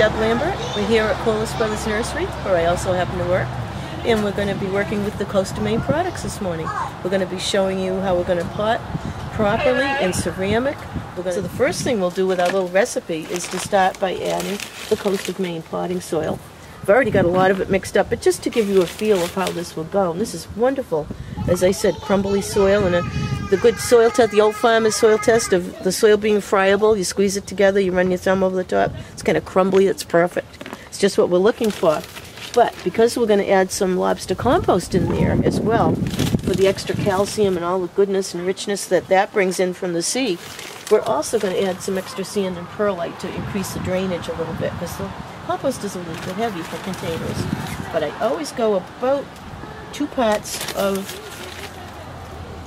Deb Lambert. We're here at Colas Brothers Nursery, where I also happen to work. And we're going to be working with the Coast of Maine products this morning. We're going to be showing you how we're going to pot properly in ceramic. So the first thing we'll do with our little recipe is to start by adding the Coast of Maine potting soil. I've already got a lot of it mixed up, but just to give you a feel of how this will go. And this is wonderful. As I said, crumbly soil and the good soil test, the old farmer's soil test of the soil being friable. You squeeze it together, you run your thumb over the top. It's kind of crumbly, it's perfect. It's just what we're looking for. But because we're going to add some lobster compost in there as well, for the extra calcium and all the goodness and richness that brings in from the sea, we're also going to add some extra sand and perlite to increase the drainage a little bit, because the compost is a little bit heavy for containers. But I always go about 2 parts of,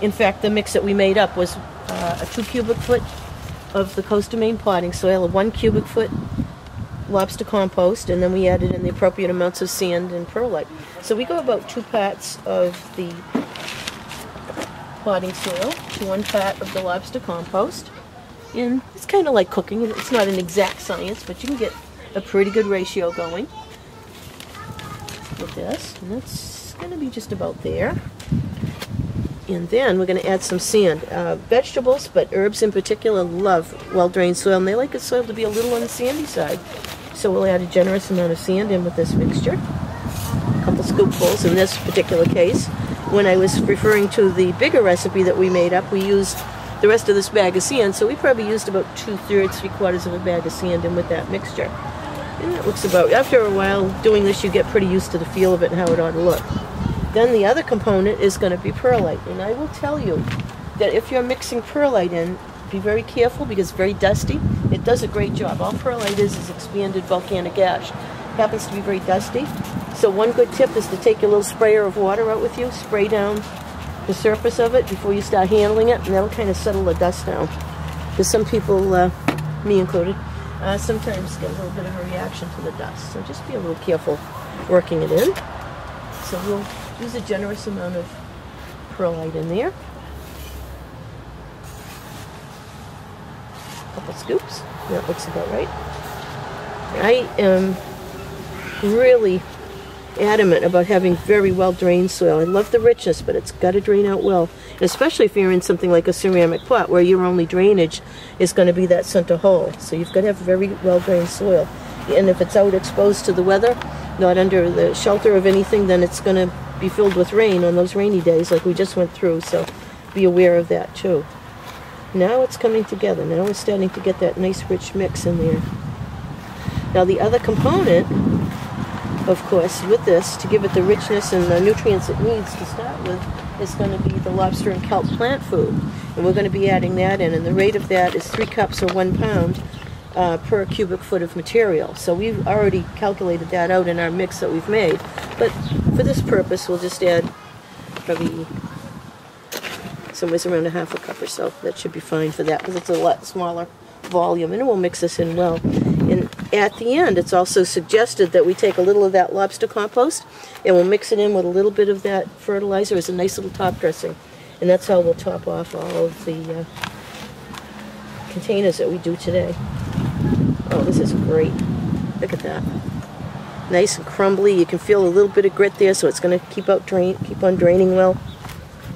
in fact, the mix that we made up was a 2 cubic foot of the Coast of Maine potting soil, a 1 cubic foot lobster compost, and then we added in the appropriate amounts of sand and perlite. So we go about 2 parts of the potting soil to 1 part of the lobster compost. And it's kind of like cooking. It's not an exact science, but you can get a pretty good ratio going with this. And that's going to be just about there. And then we're going to add some sand. Vegetables, but herbs in particular, love well-drained soil, and they like the soil to be a little on the sandy side. So we'll add a generous amount of sand in with this mixture. A couple scoopfuls in this particular case. When I was referring to the bigger recipe that we made up, we used the rest of this bag of sand, so we probably used about 2/3, 3/4 of a bag of sand in with that mixture. And that looks about, after a while doing this, you get pretty used to the feel of it and how it ought to look. Then the other component is going to be perlite, and I will tell you that if you're mixing perlite in, be very careful because it's very dusty. It does a great job. All perlite is expanded volcanic ash. It happens to be very dusty. So one good tip is to take your little sprayer of water out with you, spray down the surface of it before you start handling it, and that'll kind of settle the dust down. Because some people, me included, sometimes get a little bit of a reaction to the dust. So just be a little careful working it in. So we'll use a generous amount of perlite in there. A couple scoops. That looks about right. I am really adamant about having very well-drained soil. I love the richness, but it's got to drain out well. And especially if you're in something like a ceramic pot where your only drainage is going to be that center hole. So you've got to have very well-drained soil. And if it's out exposed to the weather, not under the shelter of anything, then it's going to be filled with rain on those rainy days like we just went through. So be aware of that too. Now it's coming together. Now we're starting to get that nice rich mix in there. Now the other component, of course, with this, to give it the richness and the nutrients it needs to start with, is going to be the lobster and kelp plant food. And we're going to be adding that in, and the rate of that is 3 cups or 1 pound per cubic foot of material. So we've already calculated that out in our mix that we've made. But for this purpose, we'll just add probably somewhere around 1/2 cup or so. That should be fine for that, because it's a lot smaller volume, and we'll mix this in well. And at the end, it's also suggested that we take a little of that lobster compost and we'll mix it in with a little bit of that fertilizer as a nice little top dressing. And that's how we'll top off all of the containers that we do today. Oh, this is great. Look at that. Nice and crumbly. You can feel a little bit of grit there, so it's going to keep on draining well.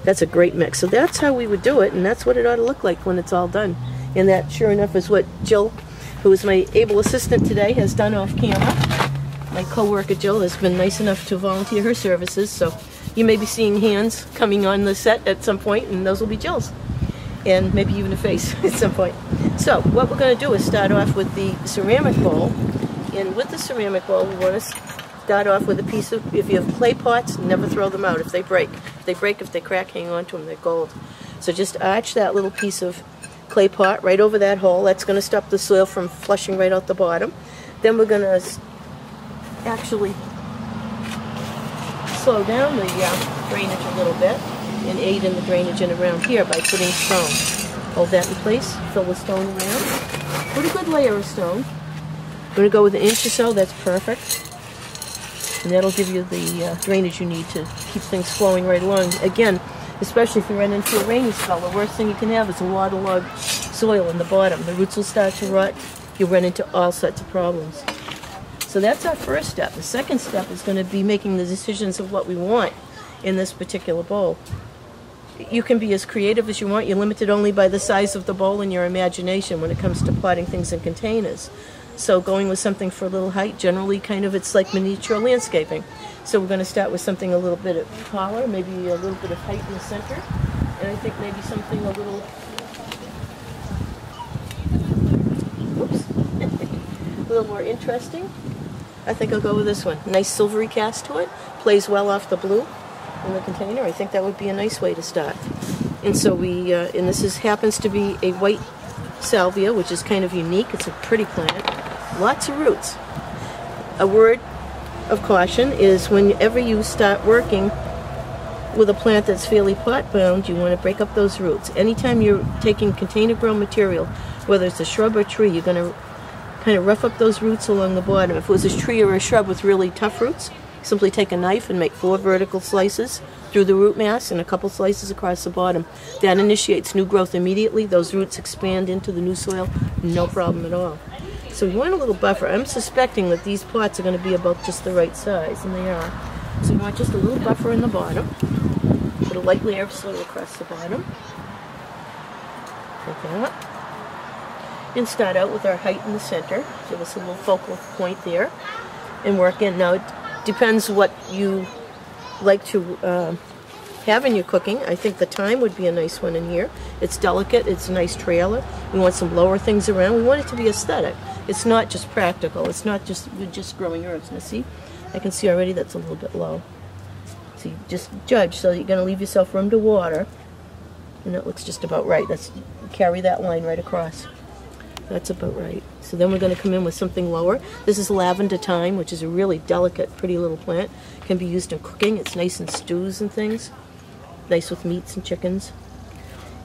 That's a great mix. So that's how we would do it, and that's what it ought to look like when it's all done. And that, sure enough, is what Jill, who is my able assistant today, has done off camera. My co-worker Jill has been nice enough to volunteer her services, so you may be seeing hands coming on the set at some point, and those will be Jill's. And maybe even a face at some point. So what we're going to do is start off with the ceramic bowl. And with the ceramic bowl, we want to start off with a piece of, if you have clay pots, never throw them out if they break. If they crack, hang on to them, they're gold. So just arch that little piece of clay pot right over that hole. That's going to stop the soil from flushing right out the bottom. Then we're going to actually slow down the drainage a little bit and aid in the drainage in around here by putting stone. Hold that in place, fill the stone around. Put a good layer of stone. I'm going to go with 1 inch or so, that's perfect. And that'll give you the drainage you need to keep things flowing right along. Again, especially if you run into a rainy spell, the worst thing you can have is a waterlogged soil in the bottom. The roots will start to rot. You'll run into all sorts of problems. So that's our first step. The second step is going to be making the decisions of what we want in this particular bowl. You can be as creative as you want. You're limited only by the size of the bowl and your imagination when it comes to potting things in containers. So going with something for a little height, generally kind of it's like miniature landscaping. So we're going to start with something a little bit taller, maybe a little bit of height in the center. And I think maybe something a little, a little more interesting. I think I'll go with this one. Nice silvery cast to it. Plays well off the blue in the container. I think that would be a nice way to start. And so we, and this happens to be a white salvia, which is kind of unique. It's a pretty plant. Lots of roots. A word of caution is whenever you start working with a plant that's fairly pot bound, you want to break up those roots. Anytime you're taking container grown material, whether it's a shrub or tree, you're going to kind of rough up those roots along the bottom. If it was a tree or a shrub with really tough roots, simply take a knife and make 4 vertical slices through the root mass and a couple slices across the bottom. That initiates new growth immediately. Those roots expand into the new soil, no problem at all. So we want a little buffer. I'm suspecting that these pots are going to be about just the right size, and they are. So we want just a little buffer in the bottom. Put a light layer of soil across the bottom. Like that. And start out with our height in the center. Give us a little focal point there. And work in. Now, it depends what you like to have in your cooking. I think the thyme would be a nice one in here. It's delicate. It's a nice trailer. We want some lower things around. We want it to be aesthetic. It's not just practical. It's not just, we're just growing herbs. Now see, I can see already that's a little bit low. So you just judge. So you're going to leave yourself room to water. And that looks just about right. Let's carry that line right across. That's about right. So then we're going to come in with something lower. This is lavender thyme, which is a really delicate, pretty little plant. Can be used in cooking. It's nice in stews and things. Nice with meats and chickens.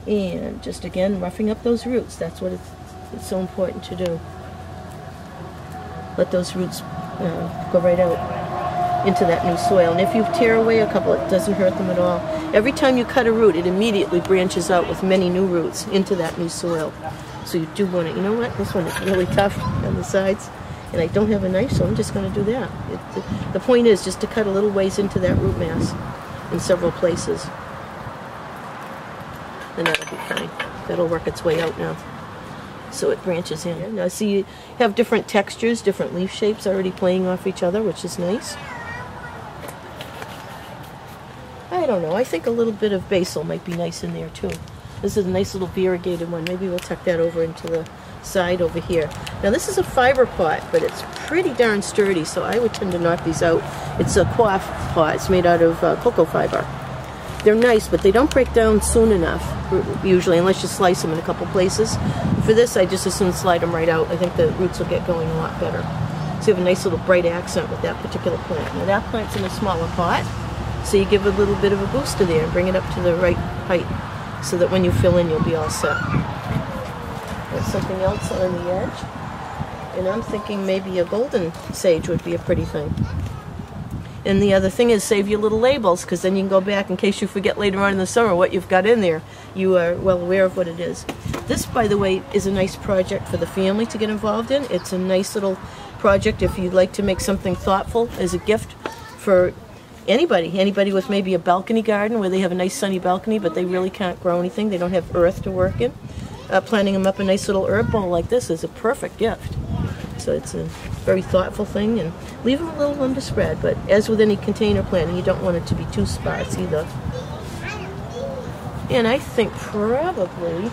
And just again, roughing up those roots. That's what it's so important to do. Let those roots go right out into that new soil. And if you tear away a couple, it doesn't hurt them at all. Every time you cut a root, it immediately branches out with many new roots into that new soil. So you do want to, you know what, this one is really tough on the sides, and I don't have a knife, so I'm just going to do that. The point is just to cut a little ways into that root mass in several places. And that'll be fine. That'll work its way out now. So it branches in. Now see, you have different textures, different leaf shapes already playing off each other, which is nice. I don't know, I think a little bit of basil might be nice in there too. This is a nice little variegated one. Maybe we'll tuck that over into the side over here. Now this is a fiber pot, but it's pretty darn sturdy, so I would tend to knock these out. It's a coif pot. It's made out of cocoa fiber. They're nice, but they don't break down soon enough, usually, unless you slice them in a couple places. For this, I just as soon slide them right out. I think the roots will get going a lot better. So you have a nice little bright accent with that particular plant. Now that plant's in a smaller pot, so you give a little bit of a booster there and bring it up to the right height, so that when you fill in, you'll be all set. There's something else on the edge, and I'm thinking maybe a golden sage would be a pretty thing. And the other thing is save your little labels, because then you can go back in case you forget later on in the summer what you've got in there. You are well aware of what it is. This, by the way, is a nice project for the family to get involved in. It's a nice little project if you'd like to make something thoughtful as a gift for anybody with maybe a balcony garden where they have a nice sunny balcony but they really can't grow anything. They don't have earth to work in. Planting them up a nice little herb bowl like this is a perfect gift. So it's a very thoughtful thing, and leave them a little underspread, but as with any container planting, you don't want it to be too sparse either. And I think probably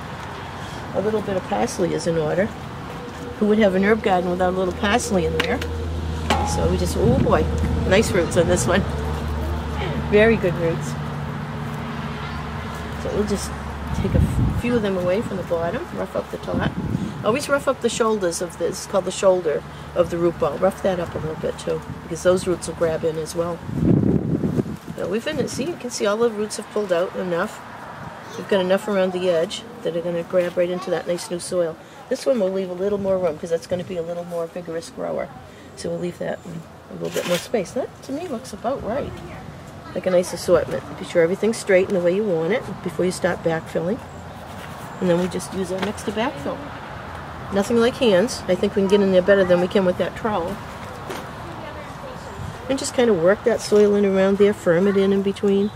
a little bit of parsley is in order. Who would have an herb garden without a little parsley in there? So we just, oh boy, nice roots on this one. Very good roots. So we'll just take a few of them away from the bottom, rough up the top. Always rough up the shoulders of this, it's called the shoulder of the root ball. Rough that up a little bit too, because those roots will grab in as well. So we've been, see, you can see all the roots have pulled out enough. We've got enough around the edge that are going to grab right into that nice new soil. This one will leave a little more room because that's going to be a little more vigorous grower. So we'll leave that a little bit more space. That, to me, looks about right. Like a nice assortment. Be sure everything's straight in the way you want it before you start backfilling. And then we just use our mix to backfill. Nothing like hands. I think we can get in there better than we can with that trowel. And just kind of work that soil in around there, firm it in between.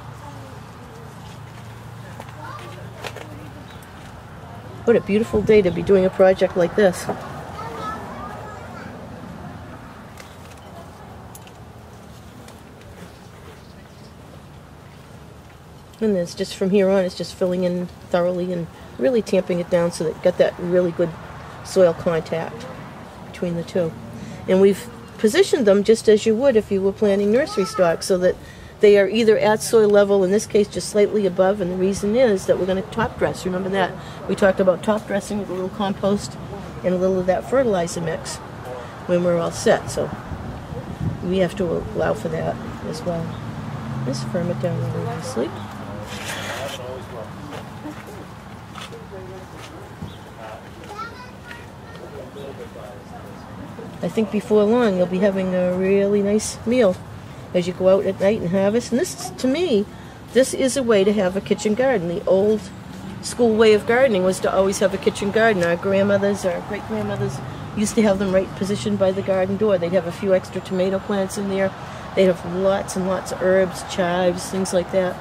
What a beautiful day to be doing a project like this. And it's just from here on, it's just filling in thoroughly and really tamping it down so that you got that really good soil contact between the two. And we've positioned them just as you would if you were planting nursery stock, so that they are either at soil level, in this case just slightly above, and the reason is that we're going to top dress. Remember that? We talked about top dressing with a little compost and a little of that fertilizer mix when we're all set, so we have to allow for that as well. Just firm it down really nicely. I think before long you'll be having a really nice meal as you go out at night and harvest. And this, to me, this is a way to have a kitchen garden. The old school way of gardening was to always have a kitchen garden. Our grandmothers, our great-grandmothers used to have them right positioned by the garden door. They'd have a few extra tomato plants in there. They'd have lots and lots of herbs, chives, things like that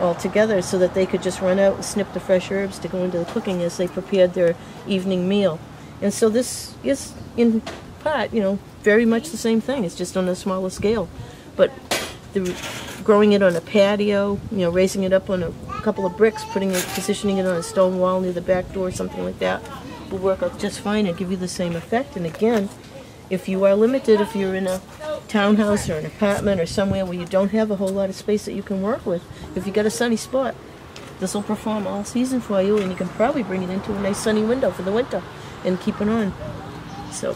all together so that they could just run out and snip the fresh herbs to go into the cooking as they prepared their evening meal. And so this is, in part, you know, very much the same thing. It's just on a smaller scale. But growing it on a patio, you know, raising it up on a couple of bricks, positioning it on a stone wall near the back door, something like that, will work out just fine and give you the same effect. And again, if you are limited, if you're in a townhouse or an apartment or somewhere where you don't have a whole lot of space that you can work with, if you got a sunny spot, this will perform all season for you, and you can probably bring it into a nice sunny window for the winter and keep it on. So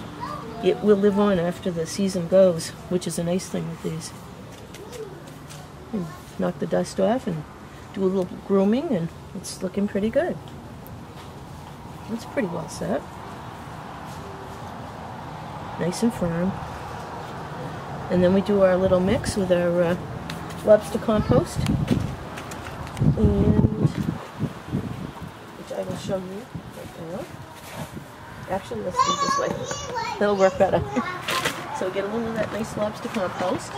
it will live on after the season goes, which is a nice thing with these. And knock the dust off and do a little grooming, and it's looking pretty good. It's pretty well set. Nice and firm. And then we do our little mix with our lobster compost, and which I will show you right now. Actually, let's do it this way. That'll work better. So get a little of that nice lobster compost.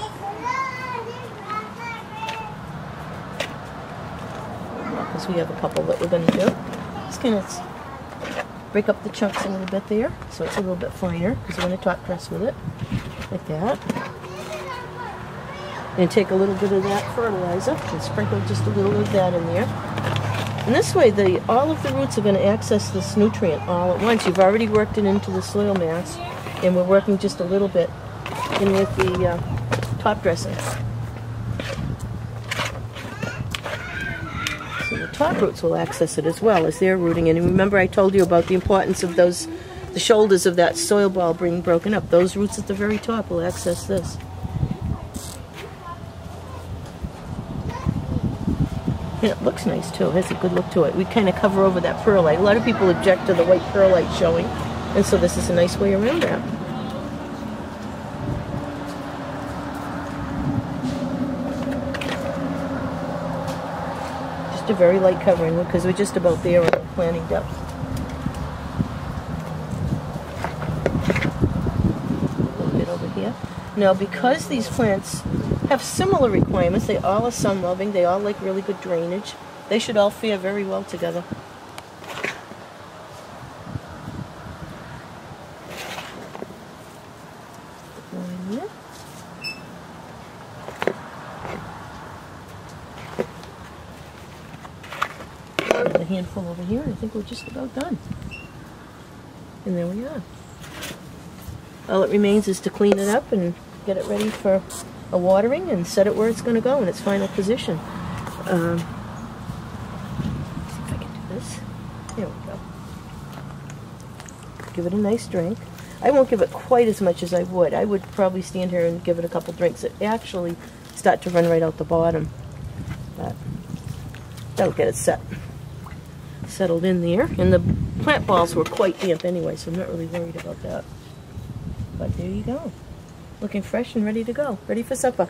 Because we have a couple that we're going to do. Just kind of break up the chunks a little bit there, so it's a little bit finer, because we're going to top dress with it, like that. And take a little bit of that fertilizer and sprinkle just a little of that in there. And this way, all of the roots are going to access this nutrient all at once. You've already worked it into the soil mass, and we're working just a little bit in with the top dressing. So the top roots will access it as well as they're rooting in. And remember, I told you about the importance of the shoulders of that soil ball being broken up. Those roots at the very top will access this. And it looks nice too. It has a good look to it. We kind of cover over that perlite. A lot of people object to the white perlite showing, and so this is a nice way around that. Just a very light covering because we're just about there on the planting depth. A little bit over here. Now, because these plants have similar requirements, they all are sun-loving, they all like really good drainage, they should all fare very well together. A handful over here, and I think we're just about done. And there we are. All it remains is to clean it up and get it ready for a watering and set it where it's going to go in its final position. Let's see if I can do this. There we go. Give it a nice drink. I won't give it quite as much as I would. I would probably stand here and give it a couple drinks that actually start to run right out the bottom. But that'll get it settled in there. And the plant balls were quite damp anyway, so I'm not really worried about that. But there you go. Looking fresh and ready to go. Ready for supper.